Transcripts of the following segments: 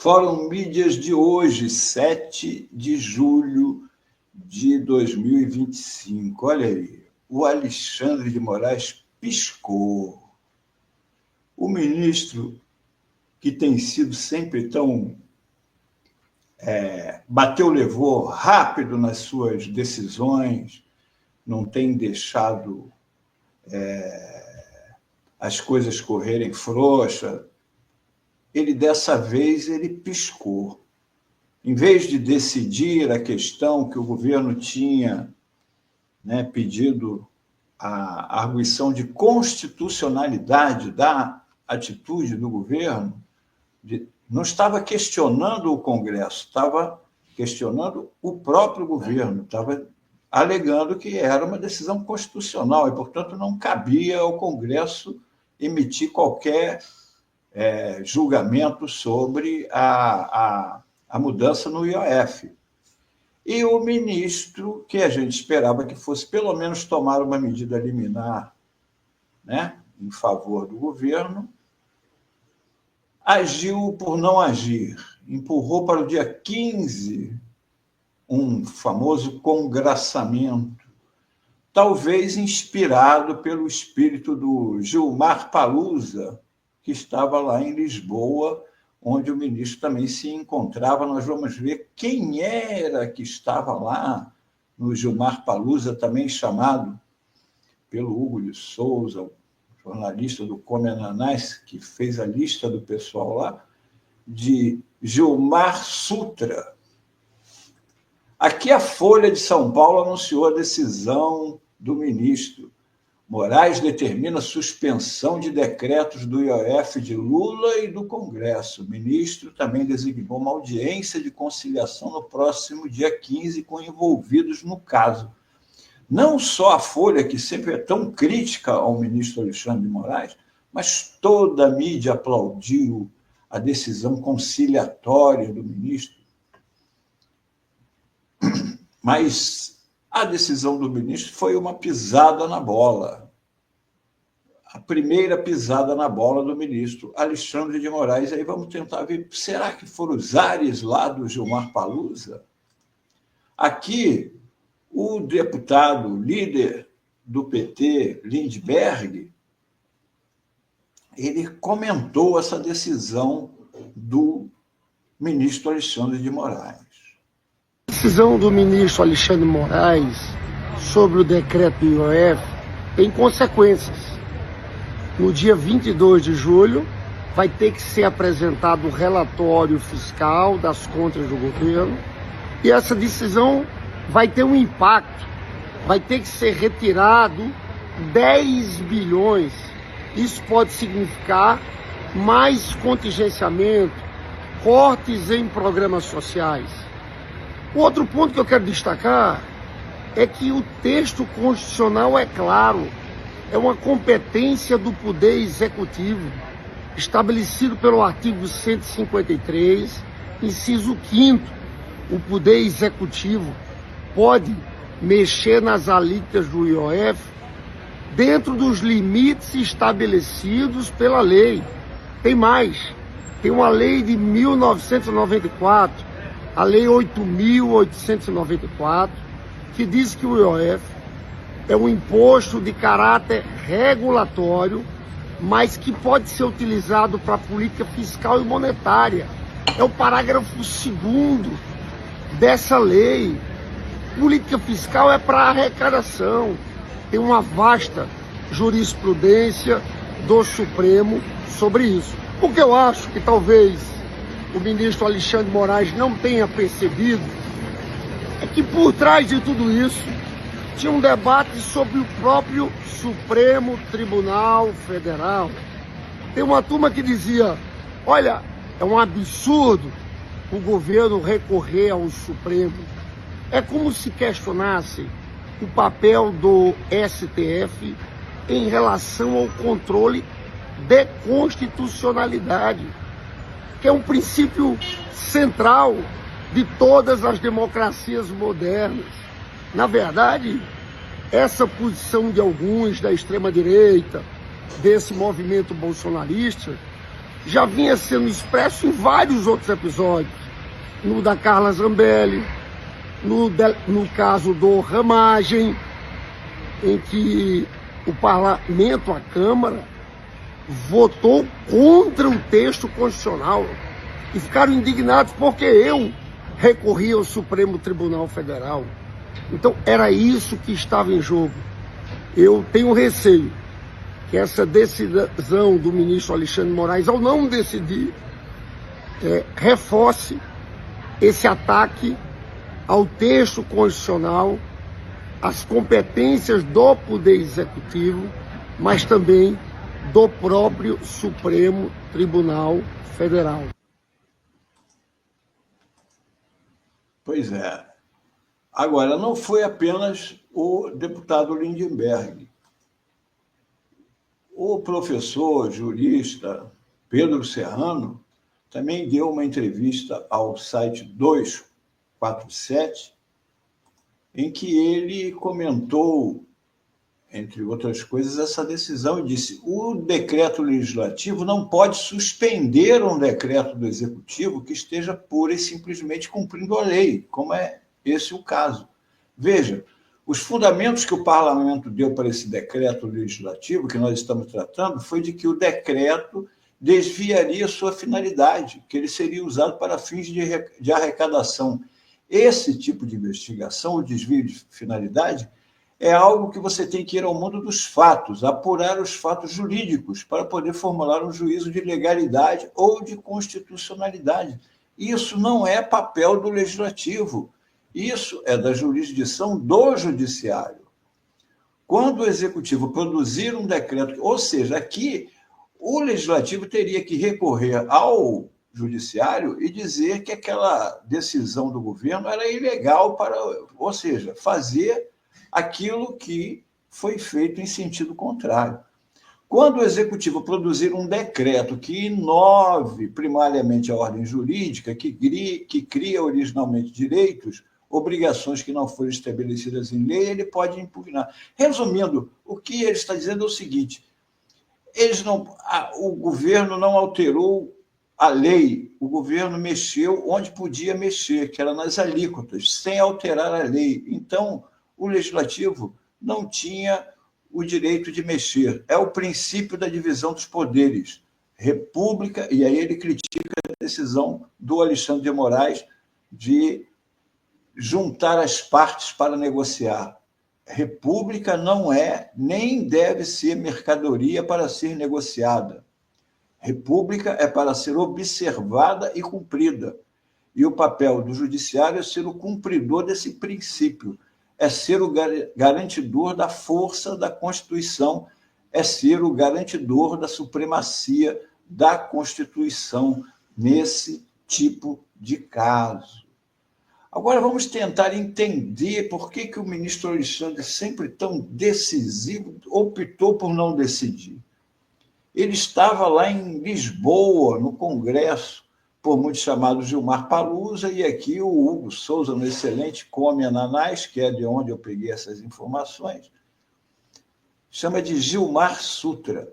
Fórum Mídias de hoje, 7 de julho de 2025. Olha aí, o Alexandre de Moraes piscou. O ministro, que tem sido sempre tão bateu, levou rápido nas suas decisões, não tem deixado as coisas correrem frouxa, dessa vez ele piscou. Em vez de decidir a questão que o governo tinha pedido a arguição de constitucionalidade da atitude do governo, não estava questionando o Congresso, estava questionando o próprio governo, estava alegando que era uma decisão constitucional e, portanto, não cabia ao Congresso emitir qualquer julgamento sobre a mudança no IOF. E o ministro, que a gente esperava que fosse pelo menos tomar uma medida liminar em favor do governo, agiu por não agir, empurrou para o dia 15 um famoso congraçamento, talvez inspirado pelo espírito do Gilmar Palusa, que estava lá em Lisboa, onde o ministro também se encontrava. Nós vamos ver quem era que estava lá no Gilmar Palusa, também chamado pelo Hugo de Souza, jornalista do Come Ananás, que fez a lista do pessoal lá, de Gilmar Sutra. Aqui a Folha de São Paulo anunciou a decisão do ministro. Moraes determina suspensão de decretos do IOF de Lula e do Congresso. O ministro também designou uma audiência de conciliação no próximo dia 15 com envolvidos no caso. Não só a Folha, que sempre é tão crítica ao ministro Alexandre de Moraes, mas toda a mídia aplaudiu a decisão conciliatória do ministro. Mas a decisão do ministro foi uma pisada na bola. A primeira pisada na bola do ministro Alexandre de Moraes. Aí vamos tentar ver, será que foram os ares lá do Gilmar Palusa? Aqui, o deputado líder do PT, Lindbergh, ele comentou essa decisão do ministro Alexandre de Moraes. A decisão do ministro Alexandre de Moraes sobre o decreto do IOF tem consequências. No dia 22 de julho, vai ter que ser apresentado o relatório fiscal das contas do governo e essa decisão vai ter um impacto, vai ter que ser retirado 10 bilhões. Isso pode significar mais contingenciamento, cortes em programas sociais. O outro ponto que eu quero destacar é que o texto constitucional é claro, é uma competência do Poder Executivo, estabelecido pelo artigo 153, inciso 5º. O Poder Executivo pode mexer nas alíquotas do IOF dentro dos limites estabelecidos pela lei. Tem mais, tem uma lei de 1994, a Lei 8.894, que diz que o IOF é um imposto de caráter regulatório, mas que pode ser utilizado para política fiscal e monetária. É o parágrafo 2º dessa lei. Política fiscal é para arrecadação. Tem uma vasta jurisprudência do Supremo sobre isso. O que eu acho que talvez o ministro Alexandre de Moraes não tenha percebido é que por trás de tudo isso tinha um debate sobre o próprio Supremo Tribunal Federal. Tem uma turma que dizia, olha, é um absurdo o governo recorrer ao Supremo. É como se questionasse o papel do STF em relação ao controle de constitucionalidade, que é um princípio central de todas as democracias modernas. Na verdade, essa posição de alguns da extrema-direita, desse movimento bolsonarista, já vinha sendo expresso em vários outros episódios. No da Carla Zambelli, no caso do Ramagem, em que o parlamento, a Câmara, votou contra o texto constitucional e ficaram indignados porque eu recorri ao Supremo Tribunal Federal. Então era isso que estava em jogo. Eu tenho receio que essa decisão do ministro Alexandre de Moraes, ao não decidir, reforce esse ataque ao texto constitucional, às competências do Poder Executivo, mas também do próprio Supremo Tribunal Federal. Pois é. Agora, não foi apenas o deputado Lindenberg. O professor jurista Pedro Serrano também deu uma entrevista ao site 247, em que ele comentou, entre outras coisas, essa decisão e disse: o decreto legislativo não pode suspender um decreto do executivo que esteja pura e simplesmente cumprindo a lei, como é esse o caso. Veja, os fundamentos que o parlamento deu para esse decreto legislativo que nós estamos tratando foi de que o decreto desviaria sua finalidade, que ele seria usado para fins de arrecadação. Esse tipo de investigação, o desvio de finalidade, é algo que você tem que ir ao mundo dos fatos, apurar os fatos jurídicos para poder formular um juízo de legalidade ou de constitucionalidade. Isso não é papel do legislativo. Isso é da jurisdição do judiciário. Quando o executivo produzir um decreto, ou seja, aqui o legislativo teria que recorrer ao judiciário e dizer que aquela decisão do governo era ilegal, ou seja, fazer aquilo que foi feito em sentido contrário. Quando o executivo produzir um decreto que inove primariamente a ordem jurídica, que cria originalmente direitos, obrigações que não foram estabelecidas em lei, ele pode impugnar. Resumindo, o que ele está dizendo é o seguinte: o governo não alterou a lei, o governo mexeu onde podia mexer, que era nas alíquotas, sem alterar a lei. Então, o legislativo não tinha o direito de mexer. É o princípio da divisão dos poderes. República, e aí ele critica a decisão do Alexandre de Moraes de juntar as partes para negociar. República não é, nem deve ser mercadoria para ser negociada. República é para ser observada e cumprida. E o papel do judiciário é ser o cumpridor desse princípio, é ser o garantidor da força da Constituição, é ser o garantidor da supremacia da Constituição nesse tipo de caso. Agora vamos tentar entender por que o ministro Alexandre, sempre tão decisivo, optou por não decidir. Ele estava lá em Lisboa, no Congresso, por muito chamado Gilmar Palusa, e aqui o Hugo Souza, no excelente Come Ananás, que é de onde eu peguei essas informações, chama de Gilmar Sutra.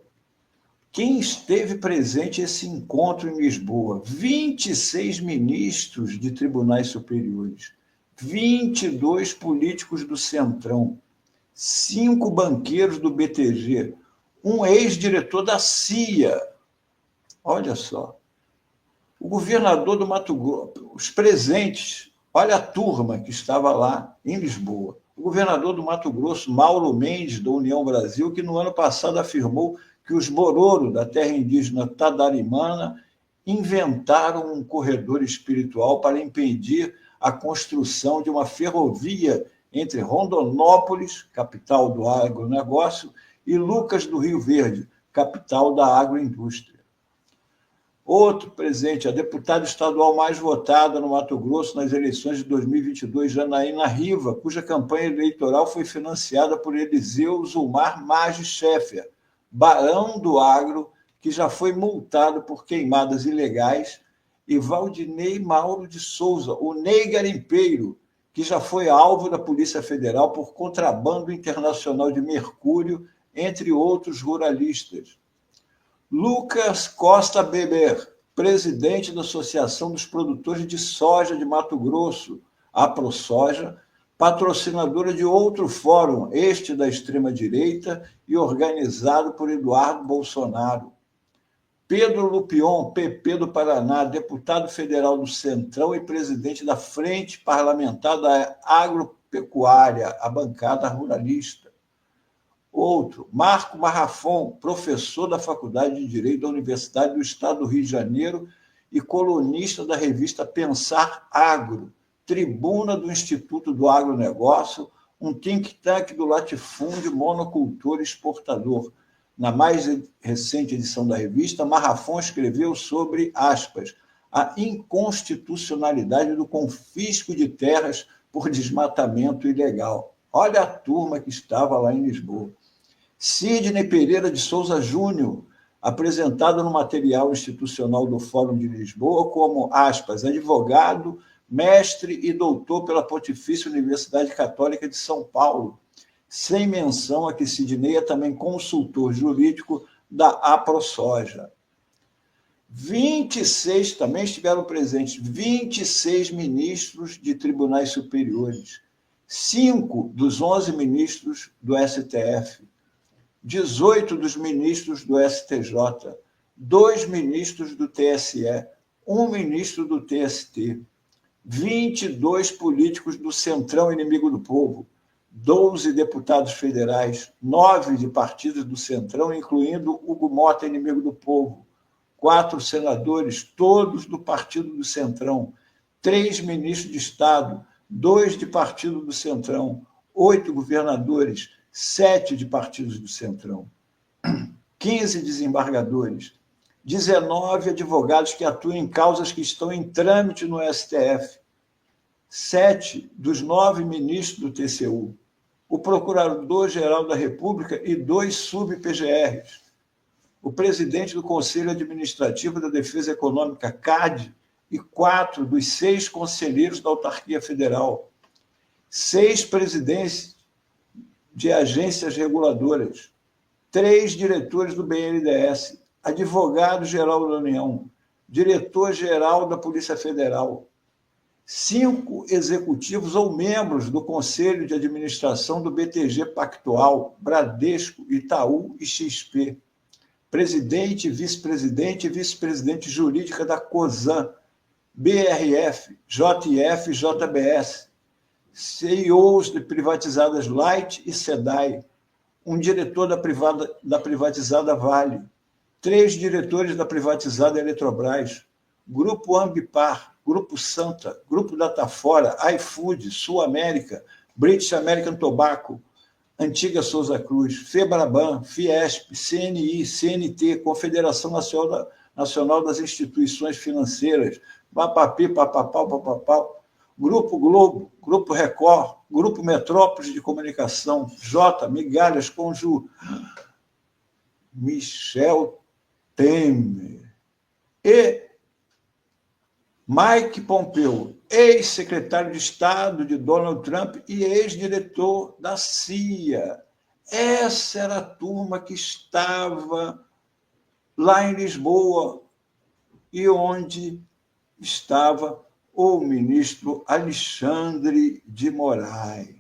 Quem esteve presente esse encontro em Lisboa? 26 ministros de tribunais superiores, 22 políticos do Centrão, 5 banqueiros do BTG, um ex-diretor da CIA. Olha só. O governador do Mato Grosso, os presentes, olha a turma que estava lá em Lisboa. O governador do Mato Grosso, Mauro Mendes, da União Brasil, que no ano passado afirmou que os Bororo, da terra indígena Tadarimana, inventaram um corredor espiritual para impedir a construção de uma ferrovia entre Rondonópolis, capital do agronegócio, e Lucas do Rio Verde, capital da agroindústria. Outro presente, a deputada estadual mais votada no Mato Grosso nas eleições de 2022, Janaína Riva, cuja campanha eleitoral foi financiada por Eliseu Zulmar Maggi Scheffer, barão do agro, que já foi multado por queimadas ilegais, e Valdinei Mauro de Souza, o Ney Garimpeiro, que já foi alvo da Polícia Federal por contrabando internacional de mercúrio, entre outros ruralistas. Lucas Costa Beber, presidente da Associação dos Produtores de Soja de Mato Grosso, a ProSoja, patrocinadora de outro fórum, este da extrema-direita e organizado por Eduardo Bolsonaro. Pedro Lupion, PP do Paraná, deputado federal do Centrão e presidente da Frente Parlamentar da Agropecuária, a bancada ruralista. Outro, Marco Marrafon, professor da Faculdade de Direito da Universidade do Estado do Rio de Janeiro e colunista da revista Pensar Agro, tribuna do Instituto do Agronegócio, um think tank do latifúndio monocultor exportador. Na mais recente edição da revista, Marrafon escreveu sobre, aspas, a inconstitucionalidade do confisco de terras por desmatamento ilegal. Olha a turma que estava lá em Lisboa. Sidney Pereira de Souza Júnior, apresentado no material institucional do Fórum de Lisboa como, aspas, advogado, mestre e doutor pela Pontifícia Universidade Católica de São Paulo, sem menção a que Sidney é também consultor jurídico da AProSoja. 26, também estiveram presentes, 26 ministros de tribunais superiores, 5 dos 11 ministros do STF, 18 dos ministros do STJ, 2 ministros do TSE, 1 ministro do TST, 22 políticos do Centrão Inimigo do Povo, 12 deputados federais, 9 de partidos do Centrão, incluindo Hugo Mota, Inimigo do Povo, 4 senadores, todos do Partido do Centrão, 3 ministros de Estado, 2 de partido do Centrão, 8 governadores, 7 de partidos do Centrão, 15 desembargadores, 19 advogados que atuam em causas que estão em trâmite no STF, 7 dos 9 ministros do TCU, o Procurador-Geral da República e 2 sub-PGRs, o presidente do Conselho Administrativo da Defesa Econômica, CAD, e 4 dos 6 conselheiros da Autarquia Federal, 6 presidentes de agências reguladoras, 3 diretores do BNDES, advogado-geral da União, diretor-geral da Polícia Federal, 5 executivos ou membros do Conselho de Administração do BTG Pactual, Bradesco, Itaú e XP, presidente, vice-presidente e vice-presidente jurídica da COSAN, BRF, JF e JBS, CEOs de privatizadas Light e SEDAI, um diretor da privatizada Vale, 3 diretores da privatizada Eletrobras, Grupo Ambipar, Grupo Santa, Grupo Datafora, iFood, Sul América, British American Tobacco, Antiga Souza Cruz, FEBRABAN, Fiesp, CNI, CNT, Confederação Nacional das Instituições Financeiras, papapi, papapau, papapau, Grupo Globo, Grupo Record, Grupo Metrópolis de Comunicação, J, Migalhas, Conju, Michel Temer e Mike Pompeo, ex-secretário de Estado de Donald Trump e ex-diretor da CIA. Essa era a turma que estava lá em Lisboa e onde estava o ministro Alexandre de Moraes.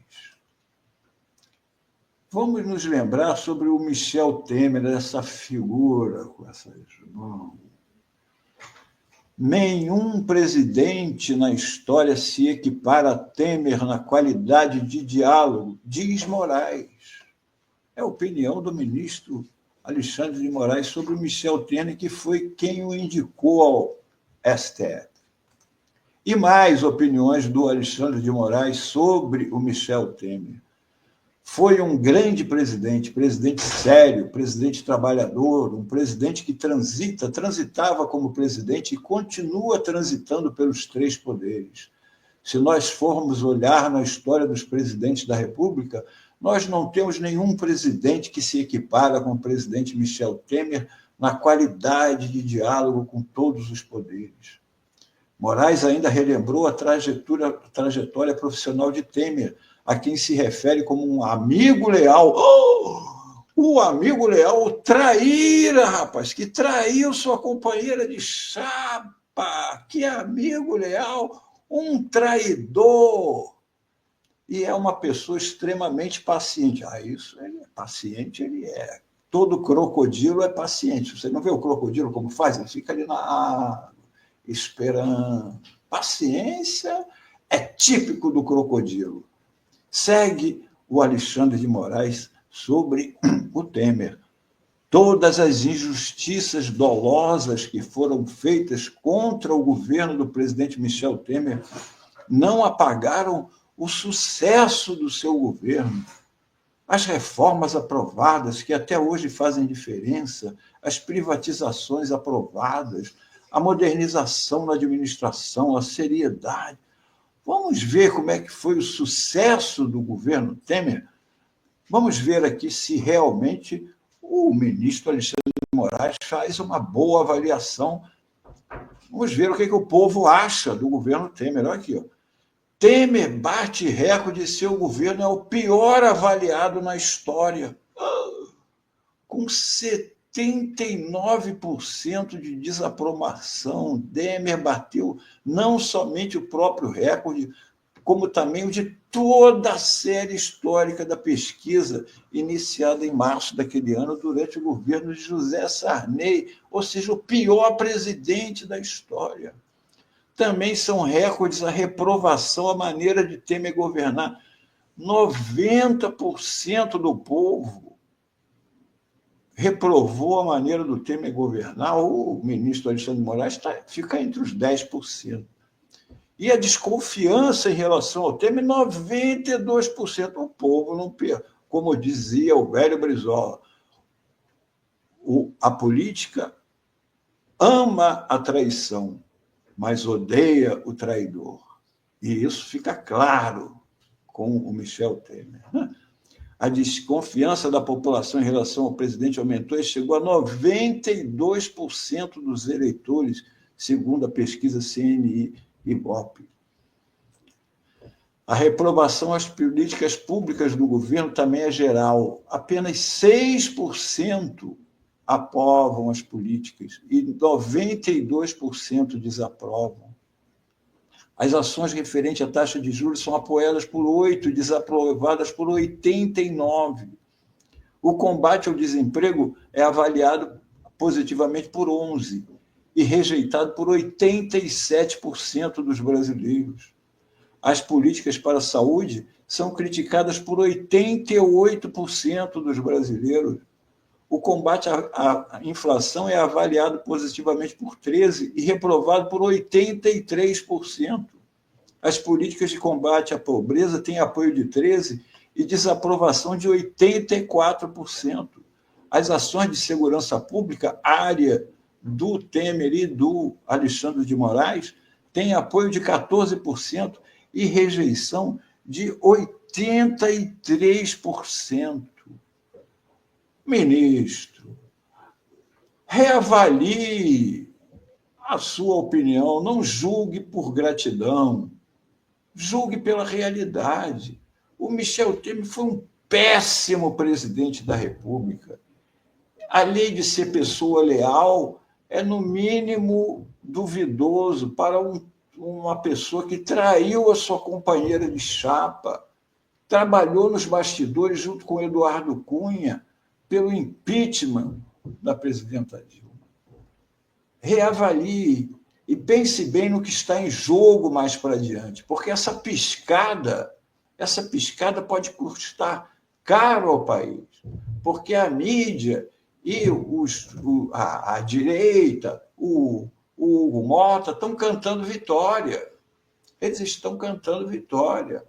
Vamos nos lembrar sobre o Michel Temer, essa figura com essas mãos. Nenhum presidente na história se equipara a Temer na qualidade de diálogo, diz Moraes. É a opinião do ministro Alexandre de Moraes sobre o Michel Temer, que foi quem o indicou ao STF. E mais opiniões do Alexandre de Moraes sobre o Michel Temer. Foi um grande presidente sério, presidente trabalhador, um presidente que transitava como presidente e continua transitando pelos 3 poderes. Se nós formos olhar na história dos presidentes da República, nós não temos nenhum presidente que se equipara com o presidente Michel Temer na qualidade de diálogo com todos os poderes. Moraes ainda relembrou a trajetória profissional de Temer, a quem se refere como um amigo leal. O amigo leal, o traíra, rapaz, que traiu sua companheira de chapa. Que amigo leal, um traidor. E é uma pessoa extremamente paciente. Isso, ele é paciente, ele é. Todo crocodilo é paciente. Você não vê o crocodilo como faz? Ele fica ali na água, esperando. Paciência é típico do crocodilo. Segue o Alexandre de Moraes sobre o Temer. Todas as injustiças dolosas que foram feitas contra o governo do presidente Michel Temer não apagaram o sucesso do seu governo. As reformas aprovadas, que até hoje fazem diferença, as privatizações aprovadas, a modernização na administração, a seriedade. Vamos ver como é que foi o sucesso do governo Temer? Vamos ver aqui se realmente o ministro Alexandre de Moraes faz uma boa avaliação. Vamos ver o que o povo acha do governo Temer. Olha aqui, ó. Temer bate recorde, seu governo é o pior avaliado na história, com 79% de desaprovação. Temer bateu não somente o próprio recorde, como também o de toda a série histórica da pesquisa iniciada em março daquele ano, durante o governo de José Sarney, ou seja, o pior presidente da história. Também são recordes a reprovação, a maneira de Temer governar. 90% do povo reprovou a maneira do Temer governar. O ministro Alexandre de Moraes fica entre os 10%. E a desconfiança em relação ao Temer, 92%. O povo não perca. Como dizia o velho Brizola, a política ama a traição, mas odeia o traidor. E isso fica claro com o Michel Temer. A desconfiança da população em relação ao presidente aumentou e chegou a 92% dos eleitores, segundo a pesquisa CNI-Ibope. A reprovação às políticas públicas do governo também é geral. Apenas 6% aprovam as políticas e 92% desaprovam. As ações referentes à taxa de juros são apoiadas por 8% e desaprovadas por 89%. O combate ao desemprego é avaliado positivamente por 11% e rejeitado por 87% dos brasileiros. As políticas para a saúde são criticadas por 88% dos brasileiros. O combate à inflação é avaliado positivamente por 13% e reprovado por 83%. As políticas de combate à pobreza têm apoio de 13% e desaprovação de 84%. As ações de segurança pública, área do Temer e do Alexandre de Moraes, têm apoio de 14% e rejeição de 83%. Ministro, reavalie a sua opinião, não julgue por gratidão, julgue pela realidade. O Michel Temer foi um péssimo presidente da República. A lei de ser pessoa leal é, no mínimo, duvidoso para uma pessoa que traiu a sua companheira de chapa, trabalhou nos bastidores junto com Eduardo Cunha pelo impeachment da presidenta Dilma. Reavalie e pense bem no que está em jogo mais para adiante, porque essa piscada pode custar caro ao país, porque a mídia e a direita, o Hugo Mota, estão cantando vitória. Eles estão cantando vitória.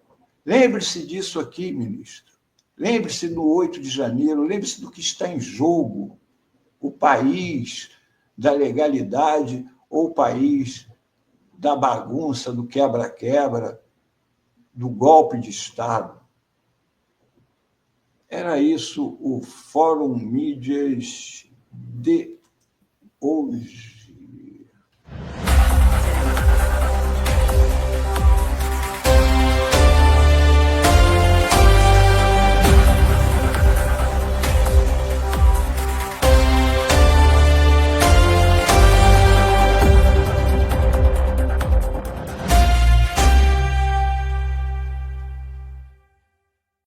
Lembre-se disso aqui, ministro. Lembre-se do 8 de janeiro, lembre-se do que está em jogo. O país da legalidade ou o país da bagunça, do quebra-quebra, do golpe de Estado. Era isso o Fórum Mídias de hoje.